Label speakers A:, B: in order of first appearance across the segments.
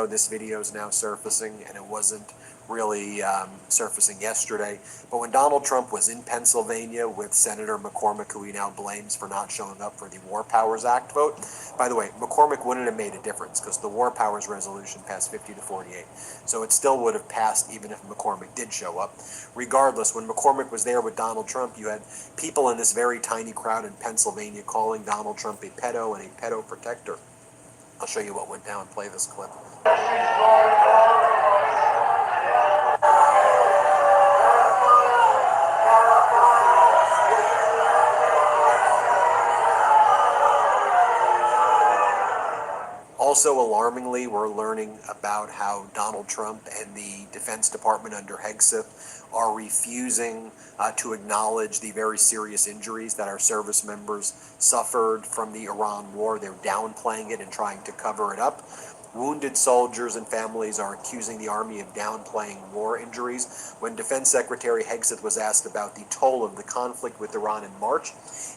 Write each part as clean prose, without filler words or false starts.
A: This video is now surfacing, and it wasn't really surfacing yesterday. But when Donald Trump was in Pennsylvania with Senator McCormick, who he now blames for not showing up for the War Powers Act vote, by the way, McCormick wouldn't have made a difference because the War Powers resolution passed 50 to 48. So it still would have passed even if McCormick did show up. Regardless, when McCormick was there with Donald Trump, you had people in this very tiny crowd in Pennsylvania calling Donald Trump a pedo and a pedo protector. I'll show you what went down. Play this clip. Also, alarmingly, we're learning about how Donald Trump and the Defense Department under Hegseth are refusing to acknowledge the very serious injuries that our service members suffered from the Iran war. They're downplaying it and trying to cover it up. Wounded soldiers and families are accusing the Army of downplaying war injuries. When Defense Secretary Hegseth was asked about the toll of the conflict with Iran in March,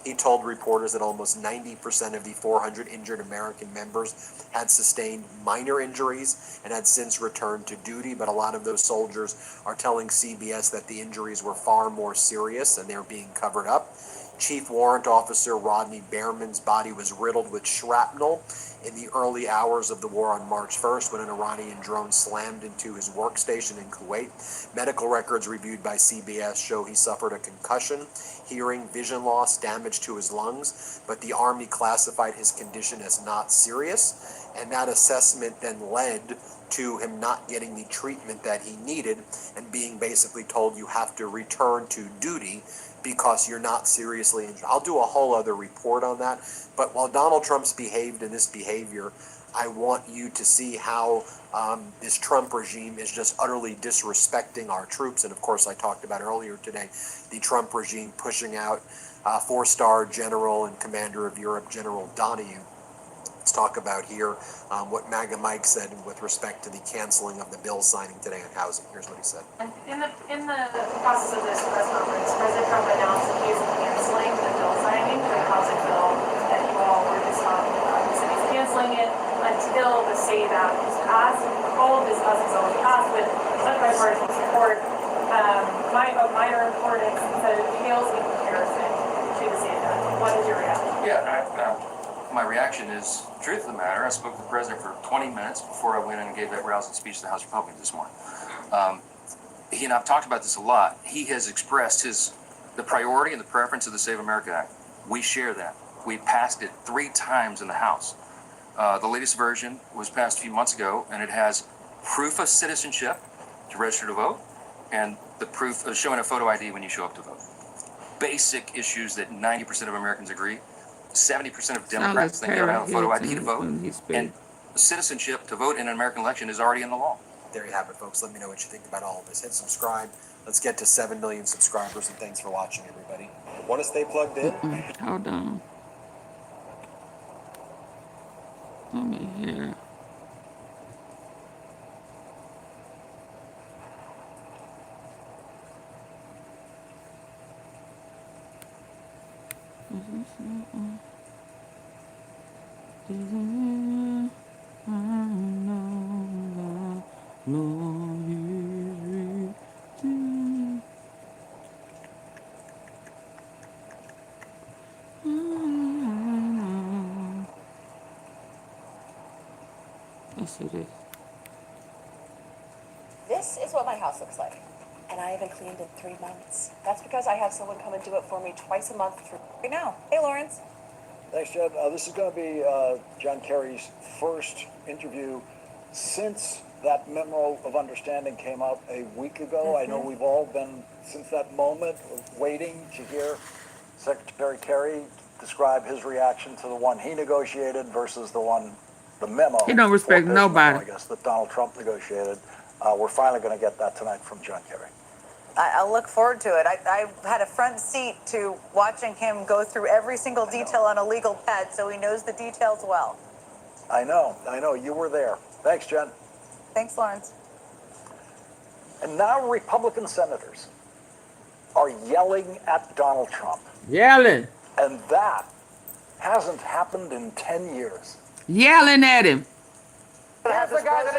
A: he told reporters that almost 90% of the 400 injured American members had sustained minor injuries and had since returned to duty, but a lot of those soldiers are telling CBS that the injuries were far more serious and they're being covered up. Chief Warrant Officer Rodney Behrman's body was riddled with shrapnel in the early hours of the war on March 1st when an Iranian drone slammed into his workstation in Kuwait. Medical records reviewed by CBS show he suffered a concussion, hearing, vision loss, damage to his lungs, but the Army classified his condition as not serious, and that assessment then led to him not getting the treatment that he needed and being basically told you have to return to duty because you're not seriously injured. I'll do a whole other report on that. But while Donald Trump's behaved in this behavior, I want you to see how this Trump regime is just utterly disrespecting our troops. And of course, I talked about earlier today, the Trump regime pushing out four-star general and commander of Europe, General Donahue. Let's talk about here what MAGA Mike said with respect to the canceling of the bill signing today on housing. Here's what he said.
B: In the process of this press conference, President Trump announced that he is canceling the bill signing for the housing bill that you all were just talking about. He said he's canceling it until the SAVE Act is passed. All of this stuff is already passed with such bipartisan support. Minor importance that it pales in comparison to the SAVE Act. What is your reaction?
C: My reaction is, truth of the matter, I spoke to the president for 20 minutes before I went in and gave that rousing speech to the House Republicans this morning. He and I've talked about this a lot. He has expressed the priority and the preference of the Save America Act. We share that. We passed it 3 times in the House. The latest version was passed a few months ago, and it has proof of citizenship to register to vote, and the proof of showing a photo ID when you show up to vote. Basic issues that 90% of Americans agree. 70% of Democrats think you ought to have a photo ID to vote, and citizenship to vote in an American election is already in the law.
A: There you have it, folks. Let me know what you think about all of this. Hit subscribe. Let's get to 7 million subscribers, and thanks for watching, everybody. Want to stay plugged in?
D: Hold on. Let me hear. Let's see this.
E: This is what my house looks like. And I haven't cleaned in 3 months. That's because I have someone come and do it for me twice a month right now. Hey, Lawrence.
F: Thanks, Jen. This is going to be John Kerry's first interview since that memo of understanding came out a week ago. I know we've all been, since that moment, waiting to hear Secretary Kerry describe his reaction to the one he negotiated versus the memo.
D: He don't respect nobody.
F: Memo, I guess, that Donald Trump negotiated. We're finally going to get that tonight from John Kerry.
G: I'll look forward to it. I had a front seat to watching him go through every single detail on a legal pad, so he knows the details well.
F: I know. You were there. Thanks, Jen.
G: Thanks, Lawrence.
F: And now Republican senators are yelling at Donald Trump.
D: Yelling.
F: And that hasn't happened in 10 years.
D: Yelling at him.
F: Here's the guy that